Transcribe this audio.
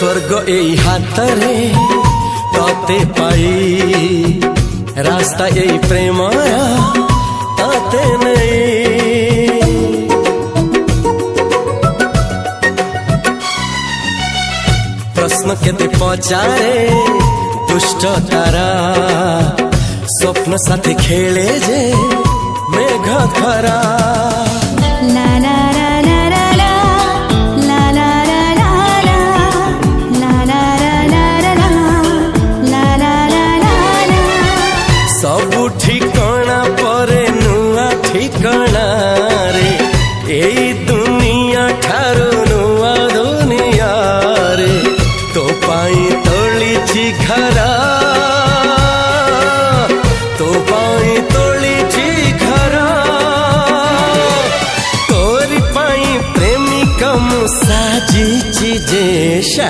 स्वर्ग एई हातरे तते पाई रास्ता एई प्रेमया तते नहीं। प्रश्न केते पचारे दुष्ट तारा स्वप्न साथी खेले जे मेघ खरा। ला ला ला ला ला ला ला ला ला ला ला ला ला ला। सबु ठिकाना परे नुआ ठिकाना रे एई दुनिया ठारू नुआ दुनिया रे। तो पाई तोलिछि घरा तो पाई तोलिछि घरा तोरी पाई प्रेमिका मु साजिछि जेशा